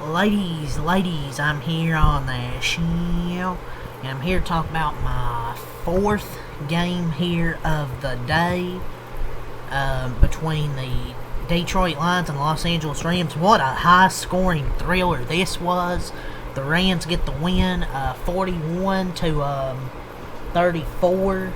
Ladies, I'm here on the show, and I'm here to talk about my fourth game here of the day between the Detroit Lions and Los Angeles Rams. What a high-scoring thriller this was. The Rams get the win, 41 to 34.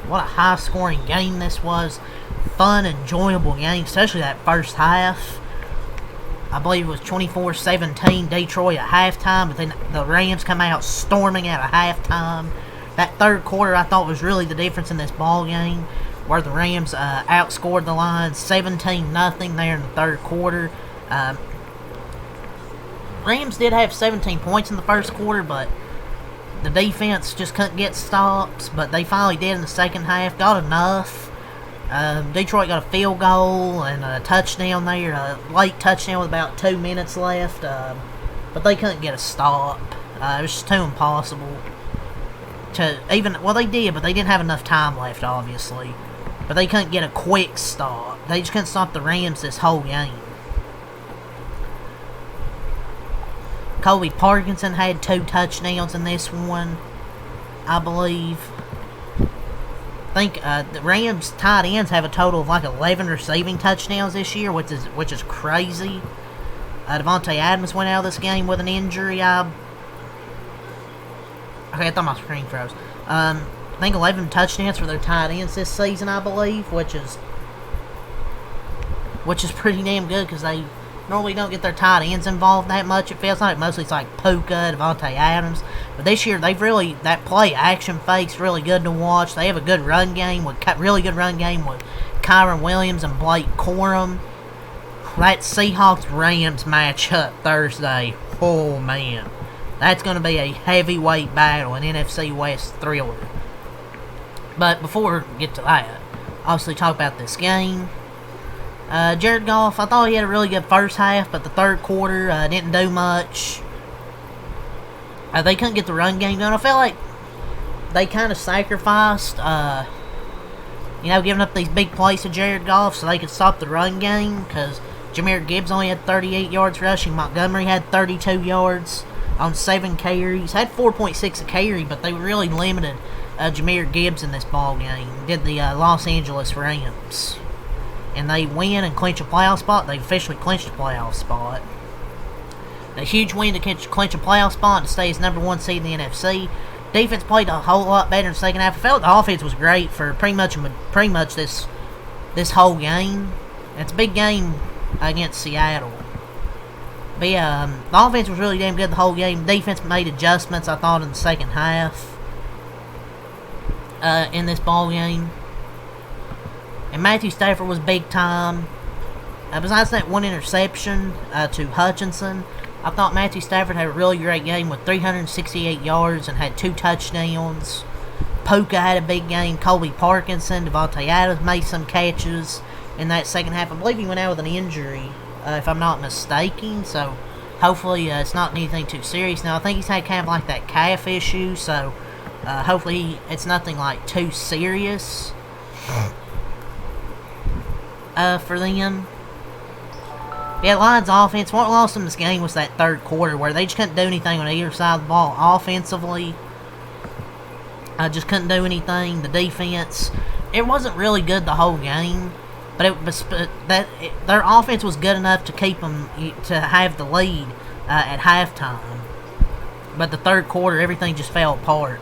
What a high-scoring game this was. Fun, enjoyable game, especially that first half. I believe it was 24-17 Detroit at halftime, but then the Rams come out storming at halftime. That third quarter I thought was really the difference in this ball game, where the Rams outscored the Lions 17-0 there in the third quarter. Rams did have 17 points in the first quarter, but the defense just couldn't get stops, but they finally did in the second half, got enough. Detroit got a field goal and a touchdown there, a late touchdown with about 2 minutes left, but they couldn't get a stop. It was just too impossible to even, well, they did, but they didn't have enough time left, obviously. But they couldn't get a quick stop. They just couldn't stop the Rams this whole game. Colby Parkinson had 2 touchdowns in this one, I believe. I think the Rams tight ends have a total of like 11 receiving touchdowns this year, which is crazy. Davante Adams went out of this game with an injury. Okay, I thought my screen froze. I think 11 touchdowns for their tight ends this season, I believe, which is pretty damn good because they normally don't get their tight ends involved that much. It feels like mostly it's like Puka, Davante Adams. But this year, that play action fake's really good to watch. They have a good run game, really good run game with Kyren Williams and Blake Corum. That Seahawks-Rams matchup Thursday, oh man. That's going to be a heavyweight battle, an NFC West thriller. But before we get to that, obviously talk about this game. Jared Goff, I thought he had a really good first half, but the third quarter didn't do much. They couldn't get the run game done. I felt like they kind of sacrificed, giving up these big plays to Jared Goff so they could stop the run game, because Jahmyr Gibbs only had 38 yards rushing. Montgomery had 32 yards on 7 carries. Had 4.6 a carry, but they really limited Jahmyr Gibbs in this ball game. Did the Los Angeles Rams. And they win and clinch a playoff spot. They officially clinched a playoff spot. A huge win to clinch a playoff spot and to stay as number 1 seed in the NFC. Defense played a whole lot better in the second half. I felt the offense was great for pretty much this whole game. It's a big game against Seattle. But yeah, the offense was really damn good the whole game. Defense made adjustments, I thought, in the second half in this ball game. And Matthew Stafford was big time. Besides that one interception to Hutchinson, I thought Matthew Stafford had a really great game with 368 yards and had 2 touchdowns. Puka had a big game. Colby Parkinson, Davante Adams made some catches in that second half. I believe he went out with an injury, if I'm not mistaken. So hopefully it's not anything too serious. Now I think he's had kind of like that calf issue, so hopefully it's nothing like too serious for them. Yeah, Lions offense, what lost them this game was that third quarter where they just couldn't do anything on either side of the ball offensively. Just couldn't do anything. The defense, it wasn't really good the whole game, but their offense was good enough to keep them to have the lead at halftime. But the third quarter, everything just fell apart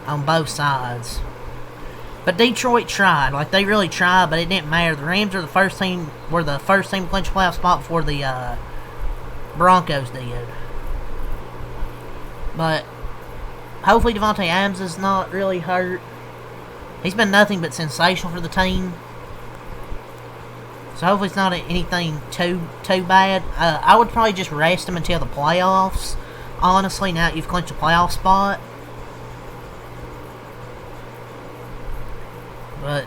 on both sides. But Detroit tried, like they really tried, but it didn't matter. The Rams were the first team to clinch a playoff spot before the Broncos did. But hopefully Davante Adams is not really hurt. He's been nothing but sensational for the team. So hopefully it's not anything too bad. I would probably just rest him until the playoffs. Honestly, now that you've clinched a playoff spot. But,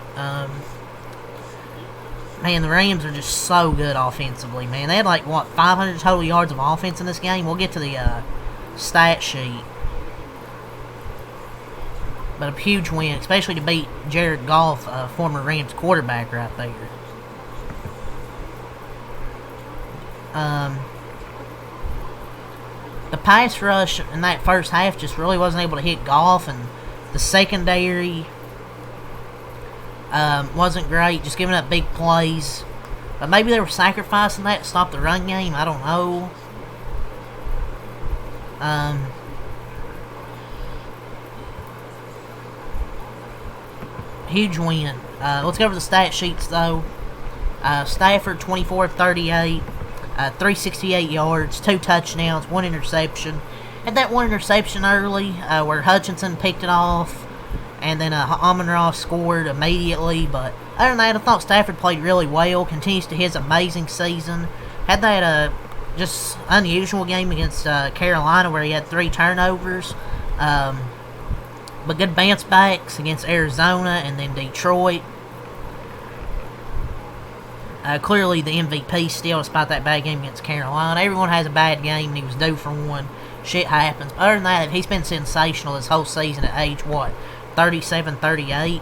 man, the Rams are just so good offensively, man. They had, 500 total yards of offense in this game. We'll get to the stat sheet. But a huge win, especially to beat Jared Goff, former Rams quarterback right there. the pass rush in that first half just really wasn't able to hit Goff, and the secondary wasn't great, just giving up big plays. But maybe they were sacrificing that to stop the run game. I don't know. Huge win. Let's go over the stat sheets, though. Stafford, 24 of 38, 368 yards, 2 touchdowns, 1 interception. Had that 1 interception early where Hutchinson picked it off, and then Amon-Ra scored immediately. But other than that, I thought Stafford played really well, continues to his amazing season. Had that just unusual game against Carolina where he had 3 turnovers. But good bounce backs against Arizona and then Detroit. Clearly the MVP still, despite that bad game against Carolina. Everyone has a bad game, and he was due for one. Shit happens. Other than that, he's been sensational this whole season at age, 37, 38.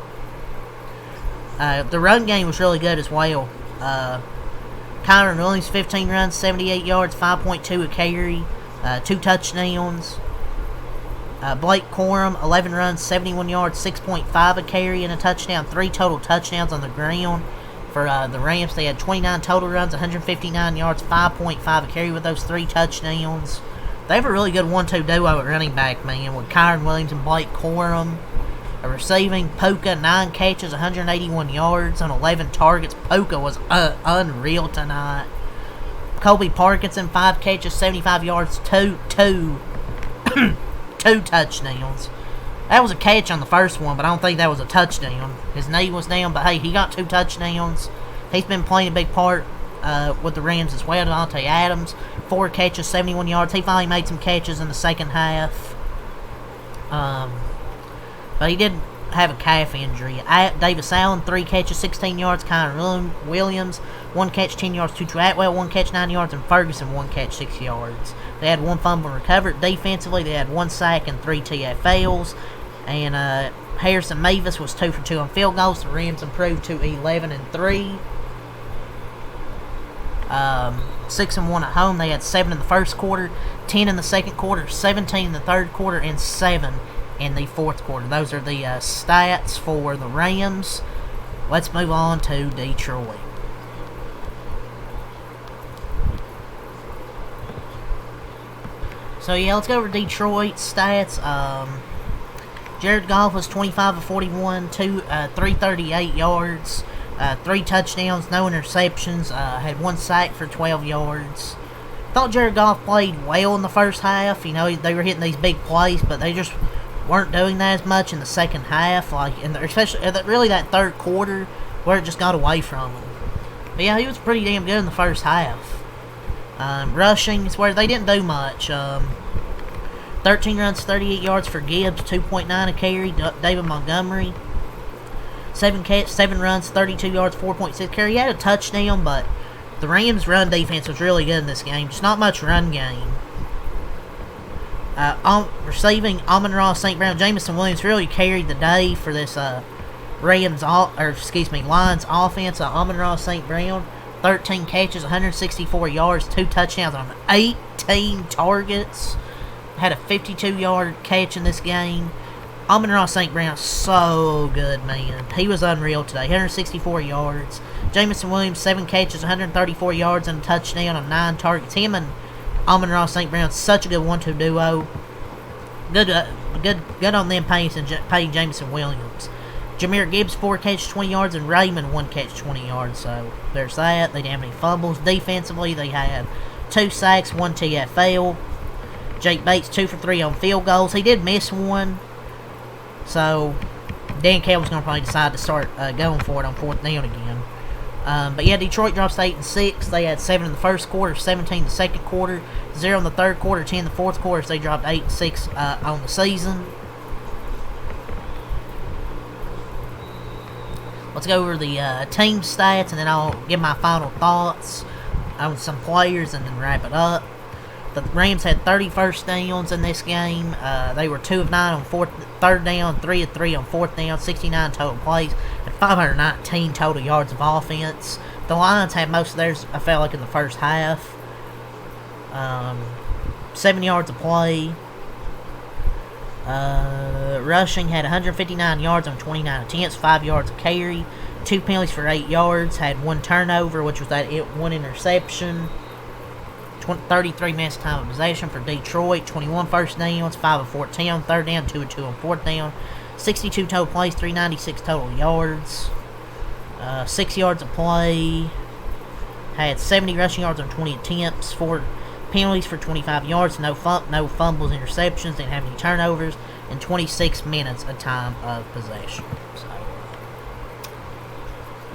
The run game was really good as well. Kyren Williams, 15 runs, 78 yards, 5.2 a carry, 2 touchdowns. Blake Corum, 11 runs, 71 yards, 6.5 a carry, and a touchdown. 3 total touchdowns on the ground. For the Rams, they had 29 total runs, 159 yards, 5.5 a carry with those 3 touchdowns. They have a really good 1-2 duo at running back, man, with Kyren Williams and Blake Corum. Receiving, Puka, 9 catches, 181 yards on 11 targets. Puka was unreal tonight. Colby Parkinson, 5 catches, 75 yards, 2 touchdowns. That was a catch on the first one, but I don't think that was a touchdown. His knee was down, but hey, he got 2 touchdowns. He's been playing a big part with the Rams as well. Devontae Adams, 4 catches, 71 yards. He finally made some catches in the second half. But he did have a calf injury. Davis Allen, 3 catches, 16 yards. Kyren Williams, 1 catch, 10 yards. Tutu Atwell, 1 catch, 9 yards. And Ferguson, 1 catch, 6 yards. They had 1 fumble recovered. Defensively, they had 1 sack and 3 TFLs. And Harrison Mavis was 2 for 2 on field goals. The Rams improved to 11-3. 6-1 at home. They had 7 in the first quarter, 10 in the second quarter, 17 in the third quarter, and 7 in the fourth quarter. Those are the stats for the Rams. Let's move on to Detroit. So yeah, let's go over Detroit's stats. Jared Goff was 25 of 41, 338 yards, 3 touchdowns, no interceptions, had 1 sack for 12 yards. Thought Jared Goff played well in the first half. You know, they were hitting these big plays, but they just weren't doing that as much in the second half, especially really that third quarter where it just got away from him. But yeah, he was pretty damn good in the first half. Rushing is where they didn't do much. 13 runs, 38 yards for Gibbs, 2.9 a carry. David Montgomery, 7 runs, 32 yards, 4.6 carry. He had a touchdown, but the Rams' run defense was really good in this game. Just not much run game. Receiving, Amon-Ra, St. Brown, Jameson Williams really carried the day for this Lions offense. Amon-Ra, St. Brown, 13 catches, 164 yards, 2 touchdowns on 18 targets. Had a 52-yard catch in this game. Amon-Ra St. Brown, so good, man. He was unreal today. 164 yards. Jameson Williams, 7 catches, 134 yards, and a touchdown on 9 targets. Him and Amon-Ra St. Brown, such a good 1-2 duo. Good on them paying Jameson Williams. Jahmyr Gibbs, 4 catches, 20 yards, and Raymond, 1 catch, 20 yards. So there's that. They didn't have any fumbles. Defensively, they had 2 sacks, 1 TFL. Jake Bates, 2 for 3 on field goals. He did miss 1. So Dan Campbell's going to probably decide to start going for it on 4th down again. But yeah, Detroit drops to 8-6. They had 7 in the first quarter, 17 in the second quarter, 0 in the third quarter, 10 in the fourth quarter. So they dropped 8-6 on the season. Let's go over the team stats, and then I'll give my final thoughts on some players and then wrap it up. The Rams had 30 first downs in this game. They were 2 of 9 on third down, 3 of 3 on fourth down, 69 total plays, and 519 total yards of offense. The Lions had most of theirs, I felt like, in the first half. 7 yards of play. Rushing had 159 yards on 29 attempts, 5 yards of carry, 2 penalties for 8 yards, had 1 turnover, which was that 1 interception. 33 minutes time of possession for Detroit, 21 first downs, 5 of 14 on third down, 2 of 2 on fourth down, 62 total plays, 396 total yards, 6 yards of play, had 70 rushing yards on 20 attempts, 4 penalties for 25 yards, no fumbles, interceptions, didn't have any turnovers, and 26 minutes of time of possession. So,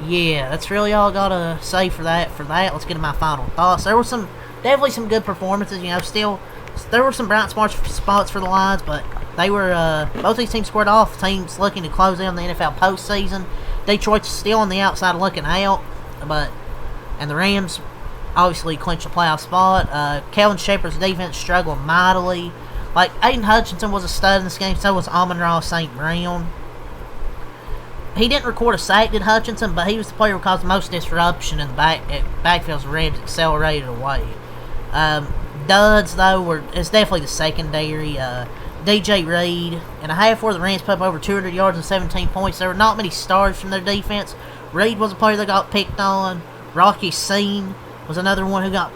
yeah, that's really all I gotta say for that. Let's get to my final thoughts. There were definitely some good performances. Still, there were some bright spots for the Lions, but they were both these teams squared off. Teams looking to close in the NFL postseason. Detroit's still on the outside looking out, and the Rams obviously clinched a playoff spot. Kellen Shepard's defense struggled mightily. Like, Aiden Hutchinson was a stud in this game, so was Amon-Ra St. Brown. He didn't record a sack, did Hutchinson, but he was the player who caused the most disruption in the backfield as the Rams accelerated away. Duds, though, it's definitely the secondary. DJ Reed. In a half where the Rams put up over 200 yards and 17 points, there were not many stars from their defense. Reed was a player that got picked on. Rocky Scene was another one who got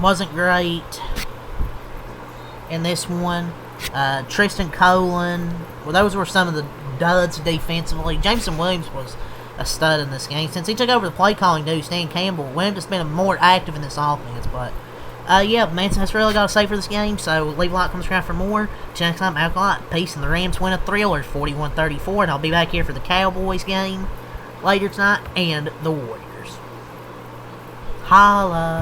wasn't great in this one. Tristan Colin. Well, those were some of the duds defensively. Jameson Williams was a stud in this game. Since he took over the play calling duty, Stan Campbell, Williams has been more active in this offense. But yeah, Manson has really got to say for this game. So leave a like, come subscribe for more. Till next time, Alkaline. Peace, and the Rams win a thriller, 41-34. And I'll be back here for the Cowboys game later tonight and the Warriors. Holla.